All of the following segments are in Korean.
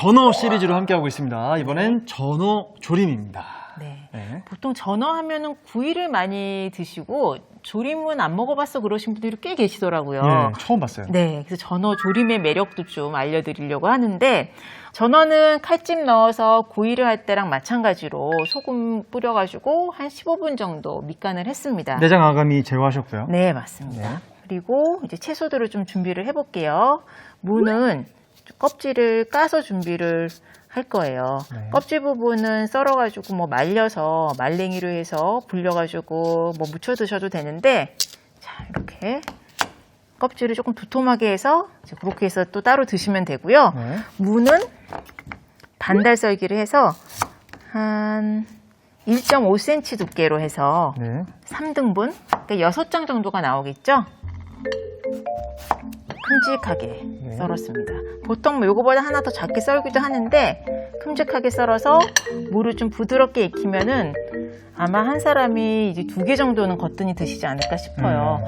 전어 시리즈로 함께하고 있습니다. 이번엔 전어 조림입니다. 네. 네. 보통 전어 하면은 구이를 많이 드시고 조림은 안 먹어봤어 그러신 분들이 꽤 계시더라고요. 네, 처음 봤어요. 네, 그래서 전어 조림의 매력도 좀 알려드리려고 하는데, 전어는 칼집 넣어서 구이를 할 때랑 마찬가지로 소금 뿌려가지고 한 15분 정도 밑간을 했습니다. 내장 아가미 제거하셨고요. 네, 맞습니다. 네. 그리고 이제 채소들을 좀 준비를 해볼게요. 무는 껍질을 까서 준비를 할 거예요. 네. 껍질 부분은 썰어가지고 뭐 말려서 말랭이로 해서 불려가지고 뭐 무쳐 드셔도 되는데, 자, 이렇게 껍질을 조금 두툼하게 해서 이제 그렇게 해서 또 따로 드시면 되고요. 네. 무는 반달 썰기를 해서 한 1.5cm 두께로 해서 네. 3등분, 그러니까 6장 정도가 나오겠죠? 큼직하게 네. 썰었습니다. 보통 뭐 요거보다 하나 더 작게 썰기도 하는데, 큼직하게 썰어서 무를 좀 부드럽게 익히면은 아마 한 사람이 이제 2개 정도는 거뜬히 드시지 않을까 싶어요.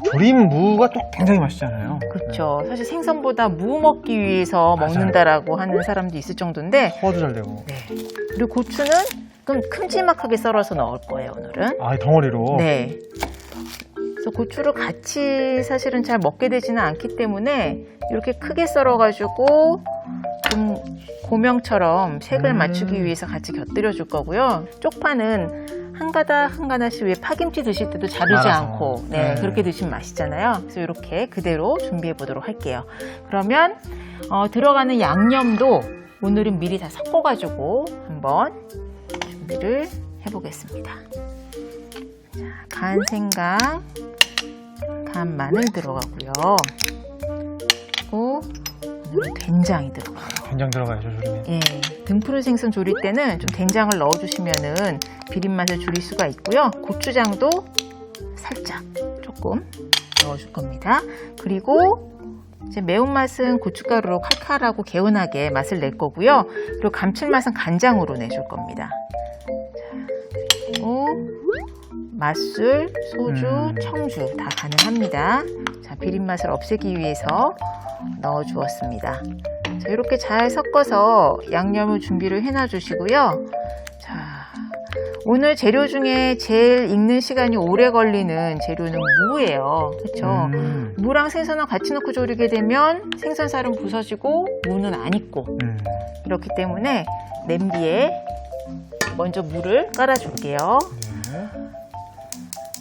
조림 무가 또 굉장히 맛있잖아요. 그렇죠. 사실 생선보다 무 먹기 위해서 맞아요. 먹는다라고 하는 사람도 있을 정도인데, 소화도 잘 되고. 네. 그리고 고추는 좀 큼지막하게 썰어서 넣을 거예요, 오늘은. 아, 덩어리로. 네. 그래서 고추를 같이 사실은 잘 먹게 되지는 않기 때문에 이렇게 크게 썰어가지고 좀 고명처럼 색을 맞추기 위해서 같이 곁들여 줄 거고요. 쪽파는 한 가닥 한 가닥씩 왜 파김치 드실 때도 자르지 말아서. 않고 네. 그렇게 드시면 맛있잖아요. 그래서 이렇게 그대로 준비해 보도록 할게요. 그러면 들어가는 양념도 오늘은 미리 다 섞어가지고 한번 준비를 해보겠습니다. 자, 간 생강, 간 마늘 들어가고요. 그리고 오늘은 된장이 들어가요. 된장 들어가야죠, 조림에. 예, 등푸른 생선 조릴 때는 좀 된장을 넣어주시면은 비린 맛을 줄일 수가 있고요. 고추장도 살짝 조금 넣어줄 겁니다. 그리고 이제 매운맛은 고춧가루로 칼칼하고 개운하게 맛을 낼 거고요. 그리고 감칠맛은 간장으로 내줄 겁니다. 자, 그리고 맛술, 소주, 청주 다 가능합니다. 자, 비린맛을 없애기 위해서 넣어주었습니다. 자, 이렇게 잘 섞어서 양념을 준비를 해놔 주시고요. 자, 오늘 재료 중에 제일 익는 시간이 오래 걸리는 재료는 무예요. 그렇죠? 무랑 생선을 같이 넣고 조리게 되면 생선살은 부서지고 무는 안 익고, 그렇기 때문에 냄비에 먼저 무를 깔아줄게요. 네.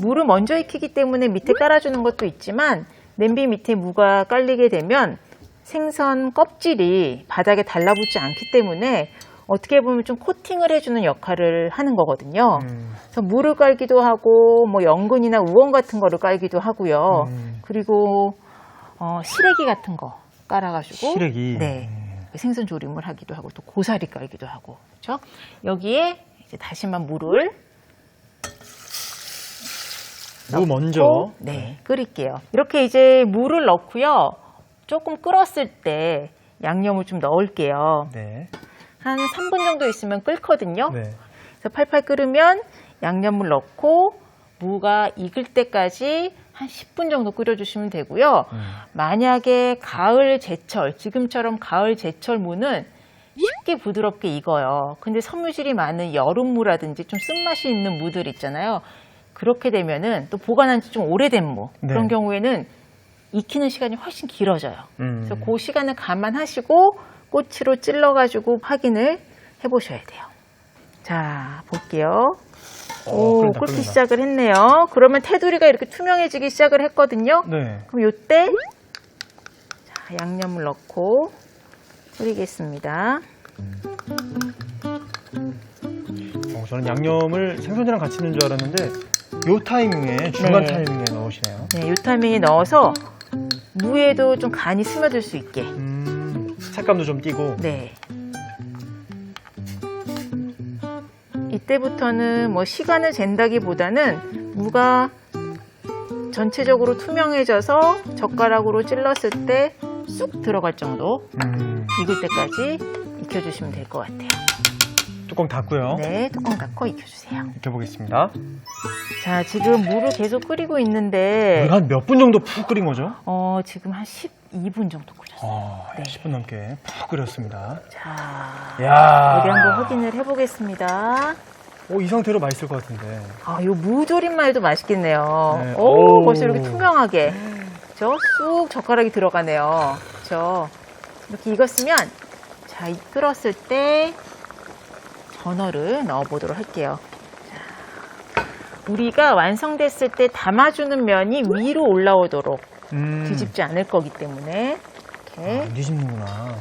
무를 먼저 익히기 때문에 밑에 깔아주는 것도 있지만, 냄비 밑에 무가 깔리게 되면 생선 껍질이 바닥에 달라붙지 않기 때문에 어떻게 보면 좀 코팅을 해주는 역할을 하는 거거든요. 그래서 무를 깔기도 하고 뭐 연근이나 우엉 같은 거를 깔기도 하고요. 그리고 시래기 같은 거 깔아가지고 시래기. 네, 생선 조림을 하기도 하고 또 고사리 깔기도 하고, 그렇죠? 여기에 이제 다시마 물을 무 먼저. 네, 끓일게요. 이렇게 이제 물을 넣고요. 조금 끓었을 때 양념을 좀 넣을게요. 네. 한 3분 정도 있으면 끓거든요. 네. 그래서 팔팔 끓으면 양념을 넣고 무가 익을 때까지 한 10분 정도 끓여주시면 되고요. 만약에 가을 제철, 지금처럼 가을 제철 무는 쉽게 부드럽게 익어요. 근데 섬유질이 많은 여름무라든지 좀 쓴맛이 있는 무들 있잖아요. 그렇게 되면은 또 보관한 지 좀 오래된 무, 네. 그런 경우에는 익히는 시간이 훨씬 길어져요. 그래서 그 시간을 감안하시고 꼬치로 찔러가지고 확인을 해보셔야 돼요. 자, 볼게요. 오, 끓는다, 끓기 끓는다. 시작을 했네요. 그러면 테두리가 이렇게 투명해지기 시작을 했거든요. 네. 그럼 요때 자, 양념을 넣고 끓이겠습니다. 저는 양념을 생선이랑 같이 넣는 줄 알았는데 요 타이밍에 중간 네. 타이밍에 넣으시네요. 네, 요 타이밍에 넣어서 무에도 좀 간이 스며들 수 있게. 색감도 좀 띄고. 네. 이때부터는 뭐 시간을 잰다기보다는 무가 전체적으로 투명해져서 젓가락으로 찔렀을 때 쑥 들어갈 정도, 익을 때까지 익혀주시면 될 것 같아요. 뚜껑 닫고요. 네, 뚜껑 닫고 익혀주세요. 익혀보겠습니다. 자, 지금 물을 계속 끓이고 있는데 한 몇 분 정도 푹 끓인 거죠? 지금 한 12분 정도 끓였어요. 네. 10분 넘게 푹 끓였습니다. 자, 이야. 여기 한번 확인을 해보겠습니다. 이 상태로 맛있을 것 같은데. 요 무조림말도 맛있겠네요. 네. 오, 벌써 이렇게 투명하게. 쑥 젓가락이 들어가네요. 그렇죠? 이렇게 익었으면, 자, 끓었을 때 전어를 넣어보도록 할게요. 자, 우리가 완성됐을 때 담아주는 면이 위로 올라오도록 뒤집지 않을 거기 때문에 이렇게 뒤집는구나.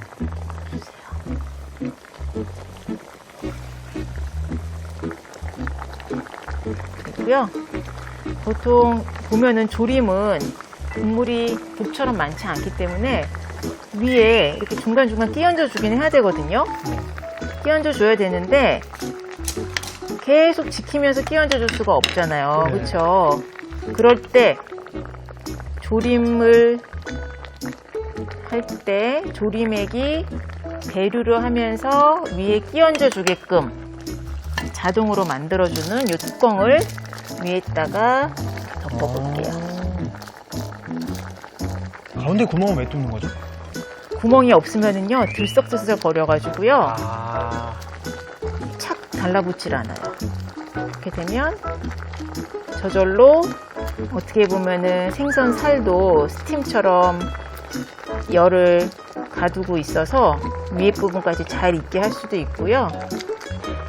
그리고요. 보통 보면은 조림은 국물이 국처럼 많지 않기 때문에 위에 이렇게 중간중간 끼얹어 주긴 해야 되거든요. 끼얹어 줘야 되는데 계속 지키면서 끼얹어 줄 수가 없잖아요. 네. 그렇죠? 그럴 때 조림을 할 때 조림액이 대류를 하면서 위에 끼얹어 주게끔 자동으로 만들어주는 이 뚜껑을 위에다가 덮어볼게요. 가운데 구멍은 왜 뚫는 거죠? 구멍이 없으면은요 들썩들썩 거려가지고요 착 달라붙질 않아요. 이렇게 되면 저절로 어떻게 보면은 생선 살도 스팀처럼 열을 가두고 있어서 위에 부분까지 잘 익게 할 수도 있고요.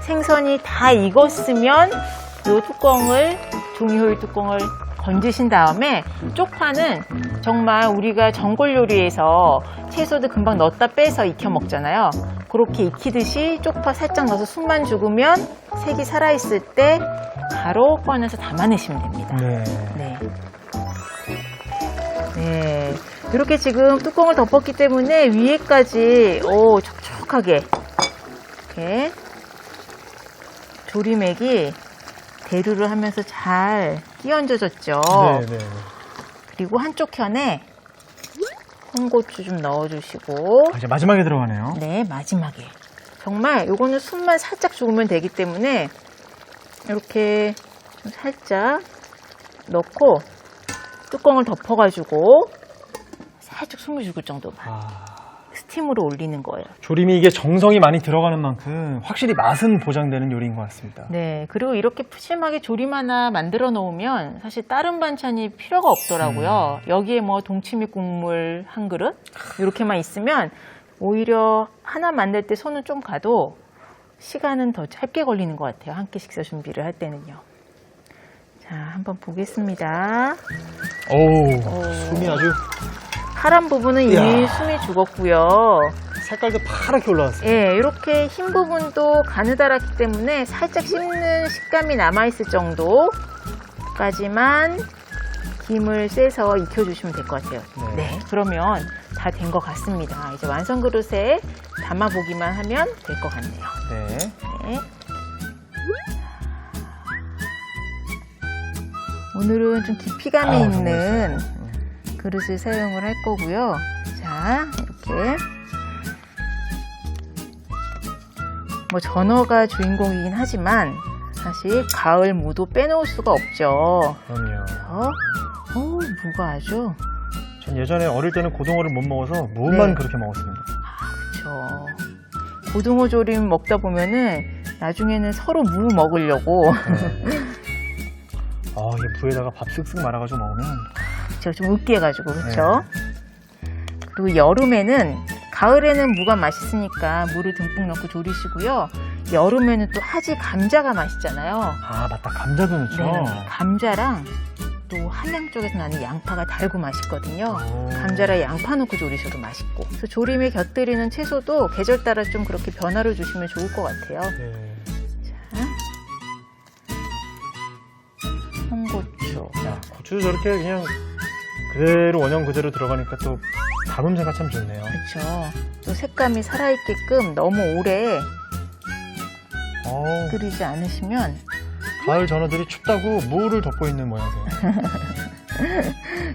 생선이 다 익었으면 이 뚜껑을 종이호일 뚜껑을 건지신 다음에 쪽파는 정말 우리가 전골 요리에서 채소도 금방 넣었다 빼서 익혀 먹잖아요. 그렇게 익히듯이 쪽파 살짝 넣어서 숨만 죽으면 색이 살아있을 때 바로 꺼내서 담아내시면 됩니다. 네. 네. 이렇게 지금 뚜껑을 덮었기 때문에 위에까지 촉촉하게 이렇게 조림액이 대류를 하면서 잘 끼얹어졌죠. 네. 그리고 한쪽 편에 홍고추 좀 넣어주시고 이제 마지막에 들어가네요. 네, 마지막에 정말 요거는 숨만 살짝 죽으면 되기 때문에 이렇게 좀 살짝 넣고 뚜껑을 덮어가지고 살짝 숨을 죽을 정도만 스팀으로 올리는 거예요. 조림이 이게 정성이 많이 들어가는 만큼 확실히 맛은 보장되는 요리인 것 같습니다. 네, 그리고 이렇게 푸짐하게 조림 하나 만들어 놓으면 사실 다른 반찬이 필요가 없더라고요. 여기에 뭐 동치미 국물 한 그릇 이렇게만 있으면 오히려 하나 만들 때 손은 좀 가도 시간은 더 짧게 걸리는 것 같아요. 한 끼 식사 준비를 할 때는요. 자, 한번 보겠습니다. 숨이 아주 파란 부분은 이미 이야. 숨이 죽었고요. 색깔도 파랗게 올라왔어요. 예, 이렇게 흰 부분도 가느다랗기 때문에 살짝 씹는 식감이 남아있을 정도까지만 김을 쎄서 익혀주시면 될 것 같아요. 네, 그러면 다 된 것 같습니다. 이제 완성 그릇에 담아보기만 하면 될 것 같네요. 네. 네. 오늘은 좀 깊이감이 있는 그릇을 사용을 할 거고요. 자, 이렇게 뭐 전어가 주인공이긴 하지만 사실 가을 무도 빼놓을 수가 없죠. 그럼요. 무가 아주 전 예전에 어릴 때는 고등어를 못 먹어서 무만 네. 그렇게 먹었습니다. 그렇죠. 고등어 조림 먹다 보면은 나중에는 서로 무 먹으려고 이 무에다가 밥 쓱쓱 말아가지고 먹으면 제가 좀 으깨가지고 그렇죠. 그리고 여름에는 가을에는 무가 맛있으니까 무를 듬뿍 넣고 조리시고요. 여름에는 또 하지 감자가 맛있잖아요. 맞다. 감자도 넣죠. 네, 감자랑 또 함양 쪽에서 나는 양파가 달고 맛있거든요. 감자랑 양파 넣고 조리셔도 맛있고. 그래서 조림에 곁들이는 채소도 계절 따라 좀 그렇게 변화를 주시면 좋을 것 같아요. 네. 자, 홍고추. 고추 저렇게 그냥 그대로 원형 그대로 들어가니까 또 담음새가 참 좋네요. 그렇죠. 또 색감이 살아있게끔 너무 오래 끓이지 않으시면 가을 전어들이 춥다고 무를 덮고 있는 모양이에요.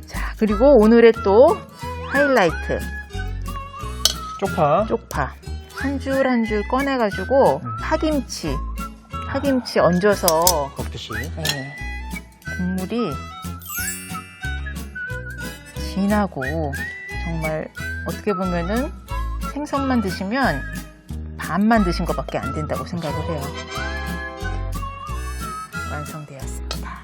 자, 그리고 오늘의 또 하이라이트 쪽파. 쪽파 한 줄 한 줄 꺼내가지고 파김치 얹어서 먹듯이. 네, 국물이 진하고 정말 어떻게 보면은 생선만 드시면 반만 드신 것밖에 안 된다고 생각을 해요. 완성되었습니다.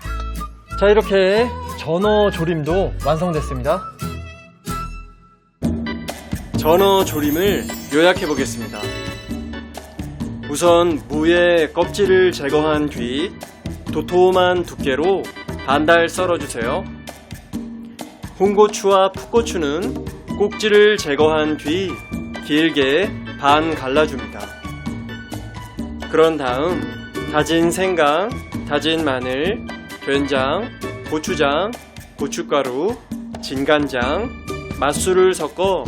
자, 이렇게 전어 조림도 완성됐습니다. 전어 조림을 요약해 보겠습니다. 우선 무의 껍질을 제거한 뒤 도톰한 두께로 반달 썰어주세요. 홍고추와 풋고추는 꼭지를 제거한 뒤 길게 반 갈라줍니다. 그런 다음 다진 생강, 다진 마늘, 된장, 고추장, 고춧가루, 진간장, 맛술을 섞어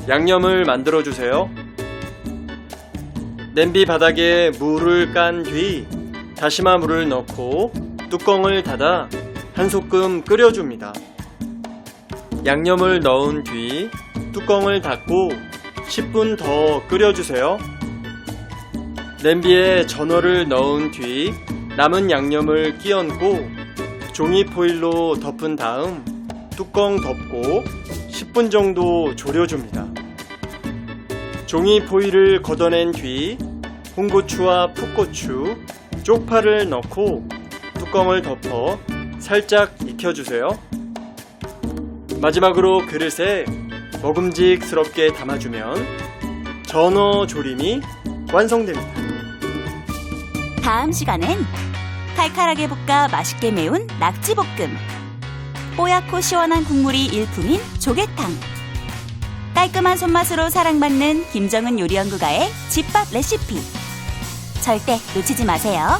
양념을 만들어 주세요. 냄비 바닥에 물을 깐 뒤 다시마 물을 넣고 뚜껑을 닫아 한 소끔 끓여줍니다. 양념을 넣은 뒤 뚜껑을 닫고 10분 더 끓여주세요. 냄비에 전어를 넣은 뒤 남은 양념을 끼얹고 종이 포일로 덮은 다음 뚜껑 덮고 10분 정도 졸여줍니다. 종이 포일을 걷어낸 뒤 홍고추와 풋고추, 쪽파를 넣고 뚜껑을 덮어 살짝 익혀주세요. 마지막으로 그릇에 먹음직스럽게 담아주면 전어 조림이 완성됩니다. 다음 시간엔 칼칼하게 볶아 맛있게 매운 낙지볶음, 뽀얗고 시원한 국물이 일품인 조개탕, 깔끔한 손맛으로 사랑받는 김정은 요리연구가의 집밥 레시피 절대 놓치지 마세요.